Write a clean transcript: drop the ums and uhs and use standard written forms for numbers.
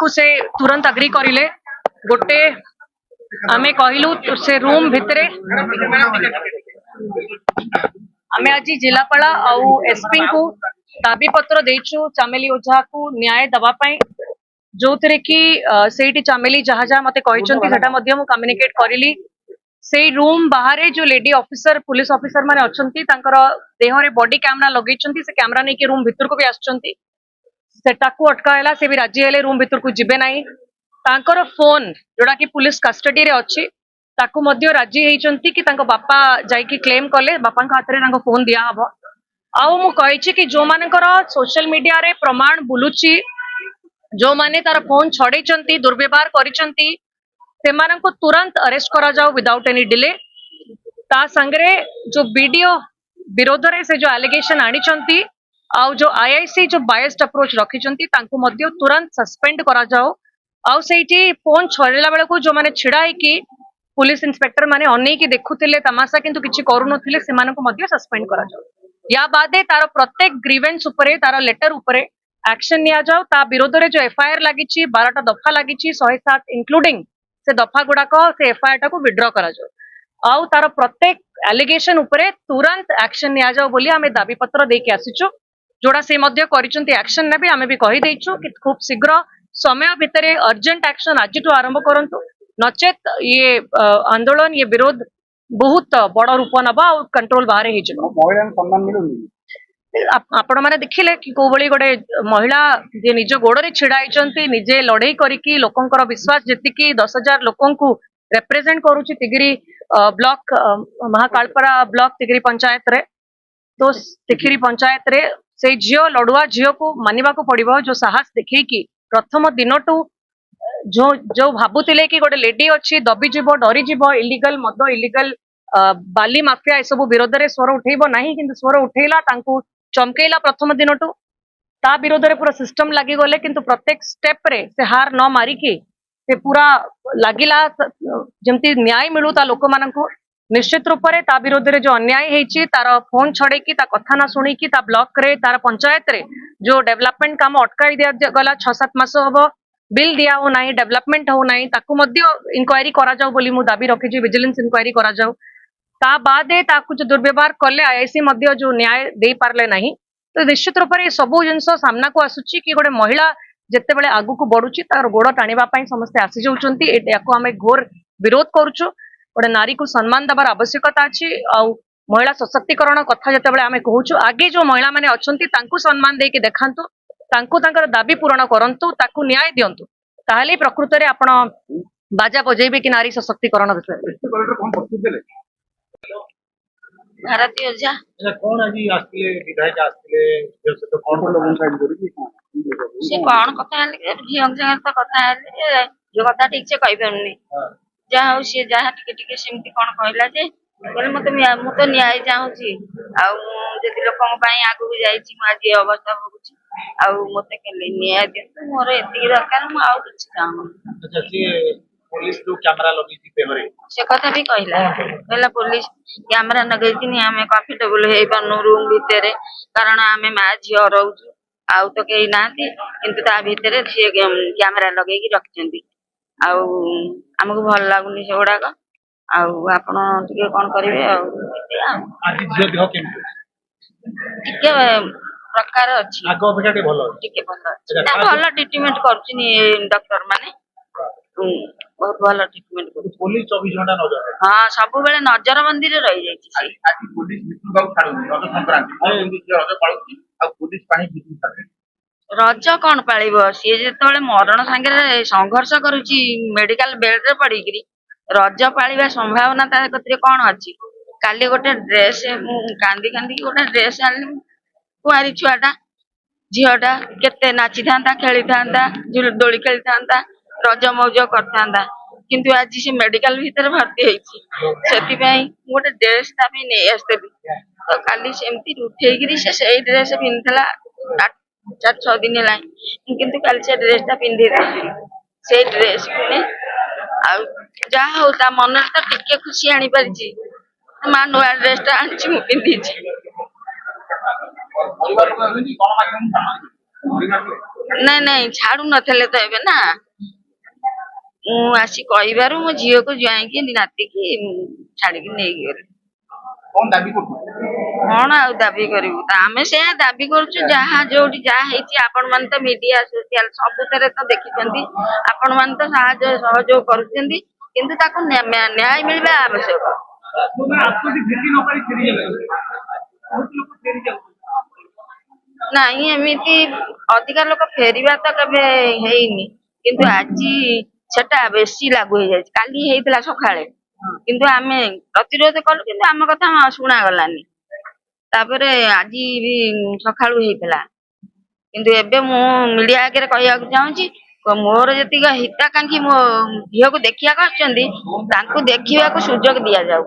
को से तुरंत अग्री करिले गोटे आमे कहलु से रूम भितरे आमे आज जिलापाल आउ एसपी को दाबी पत्र देचु चामेली ओझा को न्याय दबा पाई जो थे कि सेठी चामेली जहाँ जहाँ मते कहिसंती सेटा मध्ये मु कम्युनिकेट करिली से रूम बाहर जो लेडी ऑफिसर पुलिस ऑफिसर माने अछंती तांकर देहरे बॉडी कैमरा लगेइचंती से कैमरा नहीं के रूम भीतर को भी आछंती सेटाकू अटकायला से भी राजी हेले रूम भीतर को जिबे नाही तांकर फोन जोड़ा कि पुलिस कस्टडी रे अछि ताकू मध्य राजी हेइचंती कि तांको बापा जाई कि क्लेम कले बापा हाथ रे तांको फोन दिया हबो आउ मु कहिछि कि जो मानकर सोशल मीडिया रे प्रमाण बुलुची जो माने तार फोन छड़ेचंती दुर्व्यवहार करिचंती सेमानंको तुरंत अरेस्ट करा जाओ विदाउट एनी डिले ता संगरे जो वीडियो विरोध रे से जो एलिगेशन आनिचंती आउ जो आईआईसी जो बायस्ड अप्रोच रखिचंती तांको मध्य तुरंत सस्पेंड करा जाओ आउ सेठी फोन छड़ेला बेले को जो माने छिड़ा है कि पुलिस इंस्पेक्टर माने अनै की देखुथिले तमाशा किंतु किछि करू नथिले सेमानंको मध्य सस्पेंड करा जाओ या बादे तार प्रत्येक ग्रीवेंस उपरे तार लेटर उपरे एक्शन निया जाओ ता विरोध रे जो एफआईआर लागिछि 12टा दफा लागिछि 107 इंक्लूडिंग से दफा गुड़ाक से एफआईआर टाको विड्रॉ करा जाओ आउ तार प्रत्येक एलिगेशन उपरे तुरंत एक्शन निया जाओ बोली आमे दाबी पत्र देके आसीचु जोड़ा से मध्य करिसंती एक्शन नेबे आमे भी कहि दैछु कि खूब शीघ्र समय भितरे अर्जेंट एक्शन आज आरंभ करंतु नचेत ये आंदोलन ये विरोध बहुत बड़ रूप नबा और कंट्रोल बाहर हे जबो महिला सम्मान मिलुनी आपण माने देखिले कि को बळी गोटे महिला जे निज गोड़े छिड़ा आइचंती निजे लड़ाई करिकी लोकंकर विश्वास जेतिकी 10,000 लोकंकु रिप्रेजेंट करूची तिगिरी ब्लॉक महाकालपरा ब्लॉक तिगिरी पंचायत रे तो तिगिरी पंचायत रे से झियो लड़ुआ झियो को मानिबा को पड़िबो जो साहस देखी कि प्रथम दिनटू जो जो भाबुतिले कि गोटे लेडी अच्छी दबी जीव डरी जीव इलीगल मद इलीगल बाली माफिया ए सब विरोध रे स्वर उठेबो नाही किंतु स्वर उठेला तांकू चमकेला प्रथम दिनटू ता विरोध रे पूरा सिस्टम लागि गले किंतु प्रत्येक स्टेप रे से हार न मारी की से पूरा लागिला जेमती न्याय मिलू ता लोक माननकू निश्चित रूप से ता विरोध रे जो अन्याय हेची तार फोन छड़े की ता कथा ना सुनी की ता ब्लॉक रे तार पंचायत रे जो डेवलपमेंट काम अटकाई दिया गला 6-7 मास हबो बिल दिया हो नाही डेवलपमेंट हो नाही ताकू मध्य इंक्वायरी करा जाऊ बोली मु दाबी रखी विजिलेंस इंक्वायरी करा जाऊ ता बादे ताकू जो दुर्व्यवहार कले आईआईसी मध्य जो न्याय दे पारले नाही तो निश्चित रूप से सबु जिंस सामना को आसुची कि गोटे महिला जेते बेले आगु को बढ़ुची तार गोड़ टाणीबा पई समस्त आसी जाउचंती एटाको हमें घोर विरोध करूछु गोटे नारी को सम्मान दबार आवश्यकता अछि आ महिला सशक्तिकरण कथा जेते बेले हमें कहूछु आगे जो महिला माने अछंती तांकू सम्मान देके देखांतु तांकू तांकर दाबी पूर्ण करंतु ताकू न्याय दियंतु ताहले प्रकृत रे आपण बाजा बजेबे कि नारी सशक्तिकरण विषय भारती ओझा अच्छा कौन आज आस्तिले विधायक आस्तिले जैसे तो कौन लोगों का इंजरी की से कौन कथा झियंग जगह तो कथा जो कथा ठीक से कहि परनी जा हो से जा टिके सेमती कौन कहला जे बोले मते मु तो न्याय चाहूची आ जति लोकन पई आगु भी जाईची म आज अवस्था भोगुची आ मते केले न्याय दे मोर एति दरकार म आ किछ चाहू अच्छा से पुलिस जो कैमरा लगी थी देहरे से कथा भी कहला पुलिस कैमरा लगे थी हमें कंफर्टेबल हे पनु रूम भीतर कारण हमें मा झियो रहू आउ तो कहीं ना किंतु ता भीतर से कैमरा लगे रखिछंती आउ हमको भल लागुनी से गुड़ाक आपण टिके कौन करेंगे आज झियो देह केमती टिके प्रकार अच्छी आगो अपेक्षा टे भलो टिके भल ट्रीटमेंट करछिनी डॉक्टर माने बहुत भल ट्रीटमेंट कर पुलिस 24 घंटा नजर हां सब बेले नजर बंदी रे रही जाई आज पुलिस मित्र बाबू छाडू रज संक्रांति और एंदी रज पाळुची आ पुलिस पानी बिजली छाडे रज कौन पालिबो सी जेतेबेले मरण संगे संघर्ष करूची मेडिकल बेड रे पड़ीकरी रज पालिबा संभावना ता कतरे कौन अछि काली गोटे ड्रेस कांदी कांदी गोटे ड्रेस आनी कुआरी छुआटा झियोटा केते नाची थांता खेली थांता दोली खेली थांता रज मौज करथांदा किंतु आज से मेडिकल भीतर भर्ती होईची सेति पई गोटे ड्रेस ता भी नै आस्ते तो काली सेमती उठेगिरी से सेई ड्रेस पिनथला 4-6 दिन ला किंतु काली से ड्रेस ता पिंधि दे से ड्रेस ने आ जा होता मन तो टिके खुशी आनी परची मा नुआ ड्रेस ता आंची मु पिंधि छी ନାଇଁ ନାଇଁ ଛାଡୁ ନଥିଲେ ତ ଏବେ ନା ମୁଁ ଆସି କହିବାରୁ ମୋ ଝିଅକୁ ଯାଇକି ନାତିକି ଛାଡିକି ନେଇକି ଗଲି। କଣ ଦାବି କରୁଛନ୍ତି? କଣ ଆଉ ଦାବି କରିବୁ ତ ଆମେ ସେୟା ଦାବି କରୁଛୁ ଯାହା ଯୋଉଠି ଯାହା ହେଇଛି ଆପଣ ମାନେ ତ ମିଡିଆ ସୋସିଆଲ ସବୁଥିରେ ତ ଦେଖିଛନ୍ତି ଆପଣ ମାନେ ତ ସାହାଯ୍ୟ ସହଯୋଗ କରୁଛନ୍ତି କିନ୍ତୁ ତାକୁ ନ୍ୟାୟ ମିଳିବା ଆବଶ୍ୟକ। ନାଇଁ ଏମିତି ଅଧିକା ଲୋକ ଫେରିବା ତ କେବେ ହେଇନି କିନ୍ତୁ ଆଜି ସେଟା ବେଶୀ ଲାଗୁ ହେଇଯାଇଛି କାଲି ହେଇଥିଲା ସକାଳେ କିନ୍ତୁ ଆମେ ପ୍ରତିରୋଧ କଲୁ କିନ୍ତୁ ଆମ କଥା ଶୁଣାଗଲାନି ତାପରେ ଆଜି ବି ସକାଳୁ ହେଇଥିଲା କିନ୍ତୁ ଏବେ ମୁଁ ମିଡିଆ ଆଗରେ କହିବାକୁ ଚାହୁଁଛି ମୋର ଯେତିକି ହିତାକାଂକ୍ଷୀ ମୋ ଝିଅକୁ ଦେଖିବାକୁ ଆସୁଛନ୍ତି ତାଙ୍କୁ ଦେଖିବାକୁ ସୁଯୋଗ ଦିଆଯାଉ।